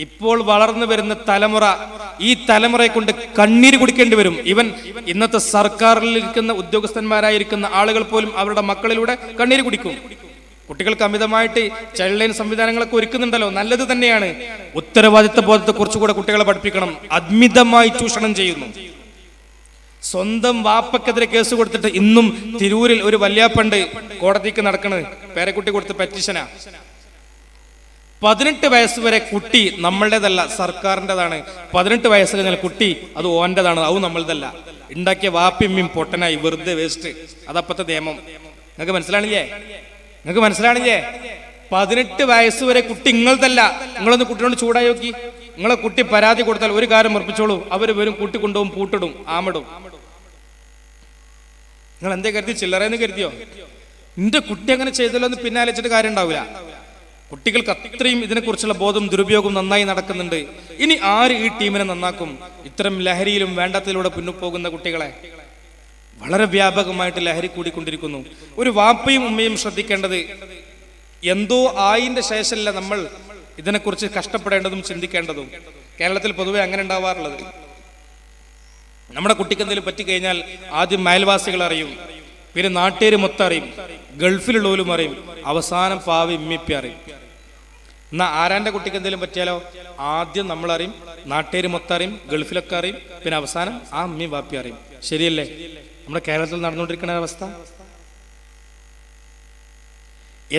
ഇപ്പോൾ വളർന്നു വരുന്ന തലമുറ, ഈ തലമുറയെ കൊണ്ട് കണ്ണീര് കുടിക്കേണ്ടി വരും. ഇന്നത്തെ സർക്കാരിൽ ഇരിക്കുന്ന ഉദ്യോഗസ്ഥന്മാരായിരിക്കുന്ന ആളുകൾ പോലും അവരുടെ മക്കളിലൂടെ കണ്ണീര് കുടിക്കും. കുട്ടികൾക്ക് അമിതമായിട്ട് ചൈൽഡ് ലൈൻ സംവിധാനങ്ങളൊക്കെ ഒരുക്കുന്നുണ്ടല്ലോ, നല്ലത് തന്നെയാണ്. ഉത്തരവാദിത്ത ബോധത്തെ കുറിച്ചുകൂടെ കുട്ടികളെ പഠിപ്പിക്കണം. അമിതമായി ചൂഷണം ചെയ്യുന്നു. സ്വന്തം വാപ്പക്കെതിരെ കേസ് കൊടുത്തിട്ട് ഇന്നും തിരൂരിൽ ഒരു വല്യാപ്പണ്ട് കോടതിക്ക് നടക്കണത്. പേരക്കുട്ടി കൊടുത്ത് പെറ്റീഷനാ. 18 വയസ്സ് വരെ കുട്ടി നമ്മളുടേതല്ല, സർക്കാരിൻ്റെതാണ്. 18 വയസ്സ് കഴിഞ്ഞാൽ കുട്ടി അത് ഓൻ്റെതാണ്, അത് നമ്മളതല്ല. ഉണ്ടാക്കിയ വാപ്പിമ്മയും പൊട്ടനായി, വെറുതെ വേസ്റ്റ്. അതപ്പത്തെ നിയമം. നിങ്ങൾക്ക് മനസ്സിലാണില്ലേ? 18 വയസ്സ് വരെ കുട്ടി നിങ്ങളതല്ല. നിങ്ങളൊന്ന് കുട്ടിയോട് ചൂടായി നോക്കി. നിങ്ങളെ കുട്ടി പരാതി കൊടുത്താൽ ഒരു കാര്യം ഉറപ്പിച്ചോളൂ, അവർ വരും, കൂട്ടി കൊണ്ടുപോകും, പൂട്ടിടും, ആമിടും. നിങ്ങൾ എന്തേ കരുതി? ചില്ലറയെന്ന് കരുതിയോ? നിന്റെ കുട്ടി അങ്ങനെ ചെയ്തല്ലോ എന്ന് പിന്നാലെ വെച്ചിട്ട് കാര്യം ഉണ്ടാവില്ല. കുട്ടികൾക്ക് അത്രയും ഇതിനെക്കുറിച്ചുള്ള ബോധം, ദുരുപയോഗം നന്നായി നടക്കുന്നുണ്ട്. ഇനി ആര് ഈ ടീമിനെ നന്നാക്കും? ഇത്തരം ലഹരിയിലും വേണ്ടത്തിലൂടെ പിന്നിപ്പോകുന്ന കുട്ടികളെ. വളരെ വ്യാപകമായിട്ട് ലഹരി കൂടിക്കൊണ്ടിരിക്കുന്നു. ഒരു വാപ്പയും ഉമ്മയും ശ്രദ്ധിക്കേണ്ടത്, എന്തോ ആയിന്റെ ശേഷമല്ല നമ്മൾ ഇതിനെക്കുറിച്ച് കഷ്ടപ്പെടേണ്ടതും ചിന്തിക്കേണ്ടതും. കേരളത്തിൽ പൊതുവെ അങ്ങനെ ഉണ്ടാവാറുള്ളത്. നമ്മുടെ കുട്ടിക്ക് എന്തെങ്കിലും പറ്റിക്കഴിഞ്ഞാൽ ആദ്യം അയൽവാസികൾ അറിയും, പിന്നെ നാട്ടുകാർ മൊത്തം അറിയും, ഗൾഫിലുള്ളവരും അറിയും, അവസാനം പാവി ഇമ്മിപ്പി അറിയും. എന്നാ ആരാന്റെ കുട്ടിക്ക് എന്തെങ്കിലും പറ്റിയാലോ ആദ്യം നമ്മൾ അറിയും, നാട്ടുകാർ മൊത്തം അറിയും, ഗൾഫിലൊക്കെ അറിയും, പിന്നെ അവസാനം ആ അമ്മി വാപ്പി അറിയും. ശരിയല്ലേ നമ്മുടെ കേരളത്തിൽ നടന്നുകൊണ്ടിരിക്കുന്ന അവസ്ഥ?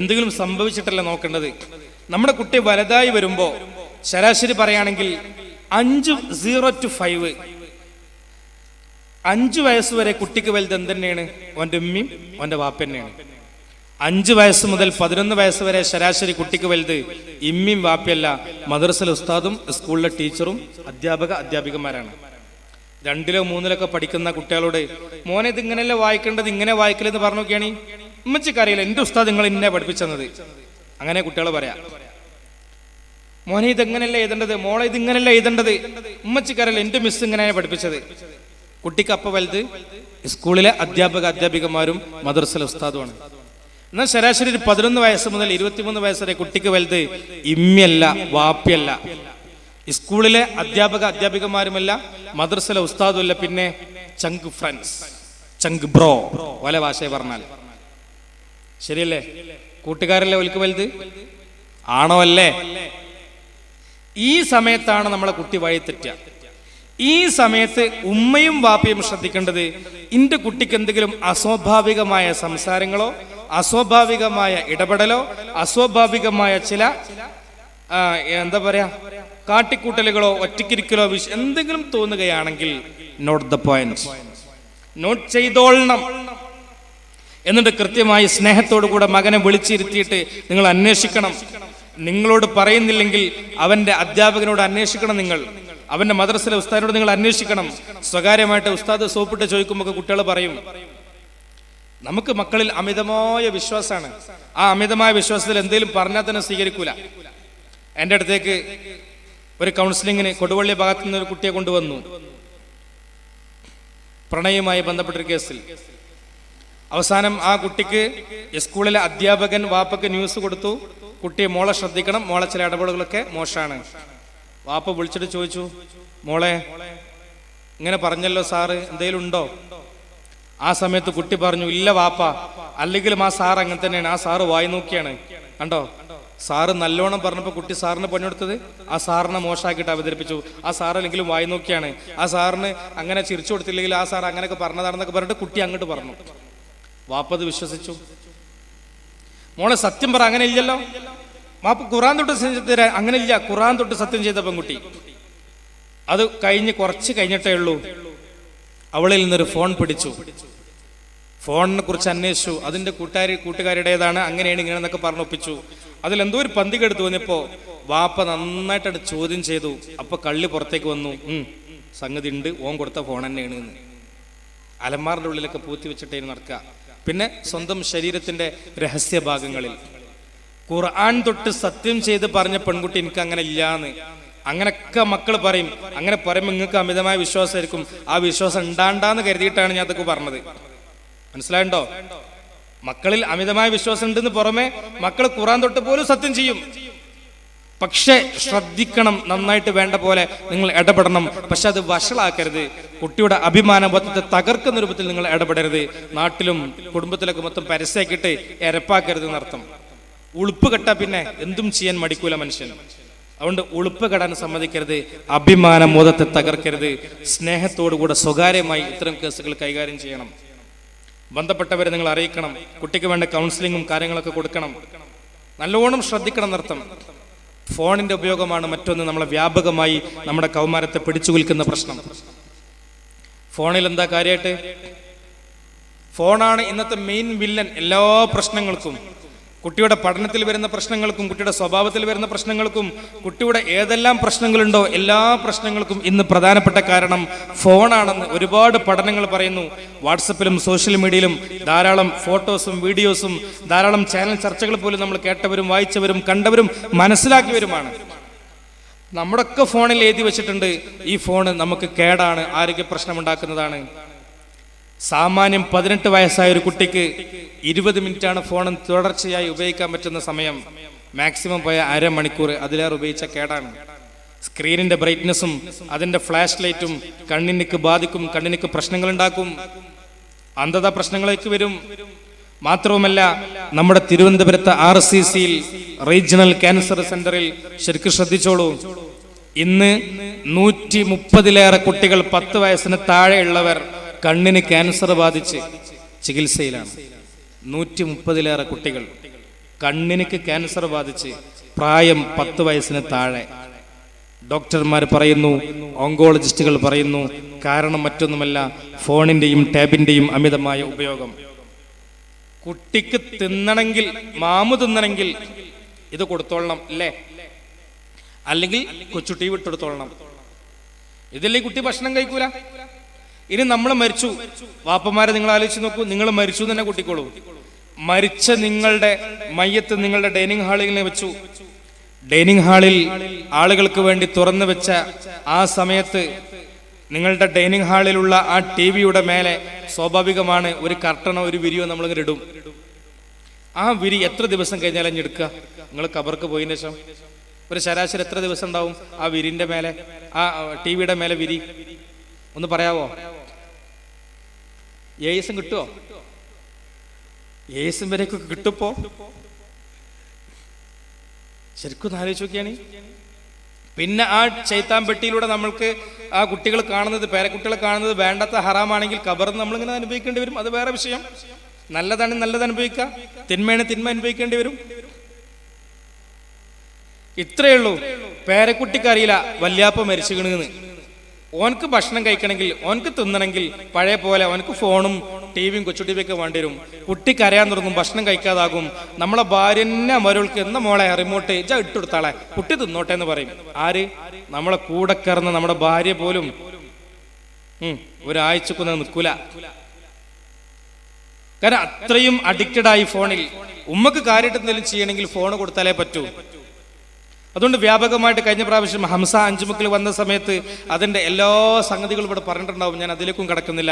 എന്തെങ്കിലും സംഭവിച്ചിട്ടല്ല നോക്കേണ്ടത്. നമ്മുടെ കുട്ടി വലുതായി വരുമ്പോ ശരാശരി പറയുകയാണെങ്കിൽ 0 to 5 5 വയസ്സ് വരെ കുട്ടിക്ക് വലുത് എന്തെന്നെയാണ്? ഓൻ്റെ ഉമ്മയും ഓൻ്റെ വാപ്പന്നെയാണ്. 5 വയസ്സ് മുതൽ 11 വയസ്സ് വരെ ശരാശരി കുട്ടിക്ക് വലുത് ഇമ്മിയും വാപ്പയല്ല, മദ്രസയിലെ ഉസ്താദും സ്കൂളിലെ ടീച്ചറും അധ്യാപികമാരാണ്. 2ലോ 3ലൊക്കെ പഠിക്കുന്ന കുട്ടികളോട് മോനെ ഇത് ഇങ്ങനെയല്ലേ വായിക്കേണ്ടത്, ഇങ്ങനെ വായിക്കലെന്ന് പറഞ്ഞു നോക്കിയാണ്, ഉമ്മച്ചിക്കറിയില്ല എൻ്റെ ഉസ്താദ് നിങ്ങൾ ഇന്നെ പഠിപ്പിച്ചെന്നത്. അങ്ങനെ കുട്ടികൾ പറയാം. മോനെ ഇതെങ്ങനെയല്ല എഴുതേണ്ടത്, മോളെ ഇതിങ്ങനെയല്ല എഴുതേണ്ടത്, ഉമ്മച്ചിക്കറിയില്ല എൻ്റെ മിസ് ഇങ്ങനെയാണ് പഠിപ്പിച്ചത്. കുട്ടിക്ക് അപ്പ വലുത് സ്കൂളിലെ അധ്യാപികമാരും മദ്രസയിലെ ഉസ്താദുമാണ്. എന്നാൽ ശരാശരി ഒരു 11 വയസ്സ് മുതൽ 23 വയസ്സ് വരെ കുട്ടിക്ക് വലുത് ഇമ്മയല്ല, വാപ്പയല്ല, സ്കൂളിലെ അധ്യാപികമാരുമല്ല, മദ്രസയിലെ ഉസ്താദുമല്ല, പിന്നെ ചങ്ക് ഫ്രണ്ട്സ്, ചങ്ക് ബ്രോ ഓല ഭാഷയെ പറഞ്ഞാൽ. ശരിയല്ലേ? കൂട്ടുകാരല്ലേ ഒലിക്ക് വലുത്? ആണോ അല്ലേ? ഈ സമയത്താണ് നമ്മളെ കുട്ടി വഴിതെറ്റുക. ഈ സമയത്ത് ഉമ്മയും വാപ്പയും ശ്രദ്ധിക്കേണ്ടത്, ഇന്റെ കുട്ടിക്ക് എന്തെങ്കിലും അസ്വാഭാവികമായ സംസാരങ്ങളോ അസ്വാഭാവികമായ ഇടപെടലോ അസ്വാഭാവികമായ ചില എന്താ പറയാ കാട്ടിക്കൂട്ടലുകളോ ഒറ്റക്കിരിക്കലോ എന്തെങ്കിലും തോന്നുകയാണെങ്കിൽ നോട്ട് ദ പോയിന്റ്, നോട്ട് ചെയ്തോളണം. എന്നിട്ട് കൃത്യമായി സ്നേഹത്തോടു കൂടെ മകനെ വിളിച്ചിരുത്തിയിട്ട് നിങ്ങൾ അന്വേഷിക്കണം. നിങ്ങളോട് പറയുന്നില്ലെങ്കിൽ അവന്റെ അധ്യാപകനോട് അന്വേഷിക്കണം. നിങ്ങൾ അവന്റെ മദ്രസയിലെ ഉസ്താദിനോട് നിങ്ങൾ അന്വേഷിക്കണം. സ്വകാര്യമായിട്ട് ഉസ്താദ് സോപ്പിട്ട് ചോദിക്കുമ്പോൾ കുട്ടികൾ പറയും. നമുക്ക് മക്കളിൽ അമിതമായ വിശ്വാസമാണ്. ആ അമിതമായ വിശ്വാസത്തിൽ എന്തെങ്കിലും പറഞ്ഞാൽ തന്നെ സ്വീകരിക്കൂല. എൻ്റെ അടുത്തേക്ക് ഒരു കൗൺസിലിങ്ങിന് കൊടുവള്ളി ഭാഗത്തു നിന്ന് ഒരു കുട്ടിയെ കൊണ്ടുവന്നു, പ്രണയവുമായി ബന്ധപ്പെട്ടൊരു കേസിൽ. അവസാനം ആ കുട്ടിക്ക് സ്കൂളിലെ അധ്യാപകൻ വാപ്പക്ക് ന്യൂസ് കൊടുത്തു, കുട്ടിയെ മോളെ ശ്രദ്ധിക്കണം, മോളെ ചില ഇടപെടലുകളൊക്കെ മോശമാണ്. വാപ്പ വിളിച്ചിട്ട് ചോദിച്ചു, മോളെ ഇങ്ങനെ പറഞ്ഞല്ലോ സാറ്, എന്തെങ്കിലും ഉണ്ടോ? ആ സമയത്ത് കുട്ടി പറഞ്ഞു, ഇല്ല വാപ്പ, അല്ലെങ്കിലും ആ സാർ അങ്ങനെ തന്നെയാണ്, ആ സാറ് വായി നോക്കിയാണ്. കണ്ടോ, സാറ് നല്ലോണം പറഞ്ഞപ്പോൾ കുട്ടി സാറിന് പണിയെടുത്തത് ആ സാറിനെ മോശമാക്കിയിട്ട് അവതരിപ്പിച്ചു. ആ സാർ അല്ലെങ്കിലും വായി നോക്കിയാണ്, ആ സാറിന് അങ്ങനെ ചിരിച്ചു കൊടുത്തില്ലെങ്കിൽ ആ സാർ അങ്ങനെയൊക്കെ പറഞ്ഞതാണെന്നൊക്കെ പറഞ്ഞിട്ട് കുട്ടി അങ്ങോട്ട് പറഞ്ഞു. വാപ്പത് വിശ്വസിച്ചു. മോളെ സത്യം പറ, അങ്ങനെ ഇല്ലല്ലോ. വാപ്പ ഖുറാൻ തൊട്ട് സത്യം തരാൻ, അങ്ങനെ ഇല്ല, ഖുറാൻ തൊട്ട് സത്യം ചെയ്ത പെൺകുട്ടി. അത് കഴിഞ്ഞ് കുറച്ച് കഴിഞ്ഞിട്ടേ ഉള്ളൂ അവളിൽ നിന്നൊരു ഫോൺ പിടിച്ചു. ഫോണിനെ കുറിച്ച് അന്വേഷിച്ചു, അതിന്റെ കൂട്ടുകാരുടേതാണ്, അങ്ങനെയാണ് ഇങ്ങനെയെന്നൊക്കെ പറഞ്ഞൊപ്പിച്ചു. അതിലെന്തോ ഒരു പന്തികേട് തോന്നിയപ്പോ വാപ്പ നന്നായിട്ടത് ചോദ്യം ചെയ്തു. അപ്പൊ കള്ളി പുറത്തേക്ക് വന്നു, സംഗതി ഉണ്ട്, ഓൻ കൊടുത്ത ഫോൺ തന്നെയാണ് എന്ന്. അലമാറിന്റെ ഉള്ളിലൊക്കെ പൂത്തി വെച്ചിട്ടേ നടക്കുക. പിന്നെ സ്വന്തം ശരീരത്തിന്റെ രഹസ്യ ഭാഗങ്ങളിൽ ഖുർആൻ തൊട്ട് സത്യം ചെയ്ത് പറഞ്ഞ പെൺകുട്ടി എനിക്ക് അങ്ങനെ ഇല്ലാന്ന്. അങ്ങനൊക്കെ മക്കൾ പറയും. അങ്ങനെ പറയുമ്പോൾ നിങ്ങൾക്ക് അമിതമായ വിശ്വാസമായിരിക്കും. ആ വിശ്വാസം ഉണ്ടാണ്ടാന്ന് കരുതിയിട്ടാണ് ഞാൻ അതൊക്കെ പറഞ്ഞത്. മനസ്സിലായുണ്ടോ? മക്കളിൽ അമിതമായ വിശ്വാസം ഉണ്ടെന്ന് പുറമെ മക്കൾ ഖുർആൻ തൊട്ട് പോലും സത്യം ചെയ്യും. പക്ഷെ ശ്രദ്ധിക്കണം, നന്നായിട്ട് വേണ്ട പോലെ നിങ്ങൾ ഇടപെടണം. പക്ഷെ അത് വഷളാക്കരുത്. കുട്ടിയുടെ അഭിമാനബോധത്തെ തകർക്കുന്ന രൂപത്തിൽ നിങ്ങൾ ഇടപെടരുത്. നാട്ടിലും കുടുംബത്തിലൊക്കെ മൊത്തം പരസ്യമാക്കിയിട്ട് എരപ്പാക്കരുത് എന്നർത്ഥം. ഉളുപ്പ് കെട്ടാ പിന്നെ എന്തും ചെയ്യാൻ മടിക്കൂല മനുഷ്യൻ. അതുകൊണ്ട് ഉളുപ്പ് കെടാൻ സമ്മതിക്കരുത്, അഭിമാനബോധത്തെ തകർക്കരുത്. സ്നേഹത്തോടുകൂടെ സ്വകാര്യമായി ഇത്തരം കേസുകൾ കൈകാര്യം ചെയ്യണം. ബന്ധപ്പെട്ടവരെ നിങ്ങൾ അറിയിക്കണം. കുട്ടിക്ക് വേണ്ട കൗൺസിലിങ്ങും കാര്യങ്ങളൊക്കെ കൊടുക്കണം. നല്ലോണം ശ്രദ്ധിക്കണം എന്നർത്ഥം. ഫോണിന്റെ ഉപയോഗമാണ് മറ്റൊന്ന് നമ്മളെ വ്യാപകമായി നമ്മുടെ കൗമാരത്തെ പിടിച്ചു നിൽക്കുന്ന പ്രശ്നം. ഫോണിൽ എന്താ കാര്യമായിട്ട്? ഫോണാണ് ഇന്നത്തെ മെയിൻ വില്ലൻ എല്ലാ പ്രശ്നങ്ങൾക്കും. കുട്ടിയുടെ പഠനത്തിൽ വരുന്ന പ്രശ്നങ്ങൾക്കും കുട്ടിയുടെ സ്വഭാവത്തിൽ വരുന്ന പ്രശ്നങ്ങൾക്കും കുട്ടിയുടെ ഏതെല്ലാം പ്രശ്നങ്ങളുണ്ടോ എല്ലാ പ്രശ്നങ്ങൾക്കും ഇന്ന് പ്രധാനപ്പെട്ട കാരണം ഫോണാണെന്ന് ഒരുപാട് പഠനങ്ങൾ പറയുന്നു. വാട്സപ്പിലും സോഷ്യൽ മീഡിയയിലും ധാരാളം ഫോട്ടോസും വീഡിയോസും ധാരാളം ചാനൽ ചർച്ചകൾ പോലും നമ്മൾ കേട്ടവരും വായിച്ചവരും കണ്ടവരും മനസ്സിലാക്കിയവരുമാണ്. നമ്മുടെയൊക്കെ ഫോണിൽ എഴുതി വെച്ചിട്ടുണ്ട്, ഈ ഫോണ് നമുക്ക് കേടാണ്, ആരോഗ്യ പ്രശ്നമുണ്ടാക്കുന്നതാണ്. സാമാന്യം 18 വയസ്സായ ഒരു കുട്ടിക്ക് 20 മിനിറ്റാണ് ഫോൺ തുടർച്ചയായി ഉപയോഗിക്കാൻ പറ്റുന്ന സമയം. മാക്സിമം പോയ അരമണിക്കൂർ, അതിലേറെ ഉപയോഗിച്ച കേടാണ്. സ്ക്രീനിന്റെ ബ്രൈറ്റ്നസും അതിന്റെ ഫ്ലാഷ് ലൈറ്റും കണ്ണിനക്ക് ബാധിക്കും, കണ്ണിനക്ക് പ്രശ്നങ്ങൾ ഉണ്ടാക്കും, അന്ധത പ്രശ്നങ്ങളേക്ക് വരും. മാത്രവുമല്ല, നമ്മുടെ തിരുവനന്തപുരത്ത് RCCയിൽ റീജിയണൽ ക്യാൻസർ സെന്ററിൽ ശരിക്കും ശ്രദ്ധിച്ചോളൂ, ഇന്ന് 130-ലേറെ കുട്ടികൾ 10 വയസ്സിന് താഴെയുള്ളവർ കണ്ണിന് ക്യാൻസർ ബാധിച്ച് ചികിത്സയിലാണ്. 130-ലേറെ കുട്ടികൾ കണ്ണിന് ക്യാൻസർ ബാധിച്ച്, പ്രായം 10 വയസ്സിന് താഴെ. ഡോക്ടർമാർ പറയുന്നു, ഓങ്കോളജിസ്റ്റുകൾ പറയുന്നു, കാരണം മറ്റൊന്നുമല്ല, ഫോണിന്റെയും ടാബിന്റെയും അമിതമായ ഉപയോഗം. കുട്ടിക്ക് തിന്നണമെങ്കിൽ, മാമു തിന്നണമെങ്കിൽ ഇത് കൊടുത്തോളണം അല്ലേ, അല്ലെങ്കിൽ കൊച്ചു TV വിട്ടെടുത്തോളണം. ഇതില്ലേ കുട്ടി ഭക്ഷണം കഴിക്കൂല. ഇനി നമ്മൾ മരിച്ചു, വാപ്പമാരെ നിങ്ങൾ ആലോചിച്ച് നോക്കൂ, നിങ്ങൾ മരിച്ചു തന്നെ കൂട്ടിക്കോളൂ. മരിച്ച നിങ്ങളുടെ മയ്യത്ത് നിങ്ങളുടെ ഡൈനിങ് ഹാളിൽ വെച്ചു. ഡൈനിങ് ഹാളിൽ ആളുകൾക്ക് വേണ്ടി തുറന്നു വെച്ച ആ സമയത്ത് നിങ്ങളുടെ ഡൈനിങ് ഹാളിലുള്ള ആ TV-യുടെ മേലെ സ്വാഭാവികമാണ് ഒരു കർട്ടനോ ഒരു വിരിയോ നമ്മളിങ്ങനെ ഇടും. ആ വിരി എത്ര ദിവസം കഴിഞ്ഞാലും ഞെടുക്കുക? നിങ്ങൾ കബർക്ക് പോയതിനു ശേഷം ഒരു ശരാശരി എത്ര ദിവസം ഉണ്ടാവും ആ വിരിന്റെ മേലെ, ആ TV-യുടെ മേലെ വിരി? ഒന്ന് പറയാവോ? 7 ദിവസം കിട്ടുമോ? 7 ദിവസം വരെയൊക്കെ കിട്ടുപ്പോ? ശരിക്കും ആലോചിച്ച് നോക്കിയാണ്. പിന്നെ ആ ചൈത്താൻ പെട്ടിയിലൂടെ നമ്മൾക്ക് ആ കുട്ടികൾ കാണുന്നത്, പേരക്കുട്ടികളെ കാണുന്നത് വേണ്ടാത്ത ഹറാമാണെങ്കിൽ ഖബറിന്ന് നമ്മളിങ്ങനെ അനുഭവിക്കേണ്ടി വരും. അത് വേറെ വിഷയം. നല്ലതാണ് നല്ലത് അനുഭവിക്കുക, തിന്മയാണ് തിന്മ അനുഭവിക്കേണ്ടി വരും. ഇത്രയേ ഉള്ളൂ. പേരക്കുട്ടിക്ക് അറിയില്ല വല്യാപ്പ മരിച്ചുകണെന്ന്. ഓനക്ക് ഭക്ഷണം കഴിക്കണമെങ്കിൽ, ഓനക്ക് തിന്നണമെങ്കിൽ പഴയ പോലെ ഓനക്ക് ഫോണും TV-യും കൊച്ചു TV ഒക്കെ വേണ്ടി വരും. കുട്ടി കരയാൻ തുടങ്ങും, ഭക്ഷണം കഴിക്കാതാകും. നമ്മളെ ഭാര്യ തന്നെ മരുൾക്ക് എന്ന മോളെ റിമോട്ട് ഇട്ടെടുത്താളെ കുട്ടി തിന്നോട്ടെ എന്ന് പറയും. ആര്? നമ്മളെ കൂടെ കയറുന്ന നമ്മുടെ ഭാര്യ പോലും ഒരാഴ്ചക്കൊന്നും നിൽക്കൂല. കാരണം അത്രയും അഡിക്റ്റഡായി ഫോണിൽ. ഉമ്മക്ക് കാര്യമായിട്ട് എന്തെങ്കിലും ചെയ്യണമെങ്കിൽ ഫോൺ കൊടുത്താലേ പറ്റൂ. അതുകൊണ്ട് വ്യാപകമായിട്ട് കഴിഞ്ഞ പ്രാവശ്യം ഹംസ 5 മക്കൾ വന്ന സമയത്ത് അതിന്റെ എല്ലാ സംഗതികളും ഇവിടെ പറഞ്ഞിട്ടുണ്ടാവും. ഞാൻ അതിലേക്കും കടക്കുന്നില്ല.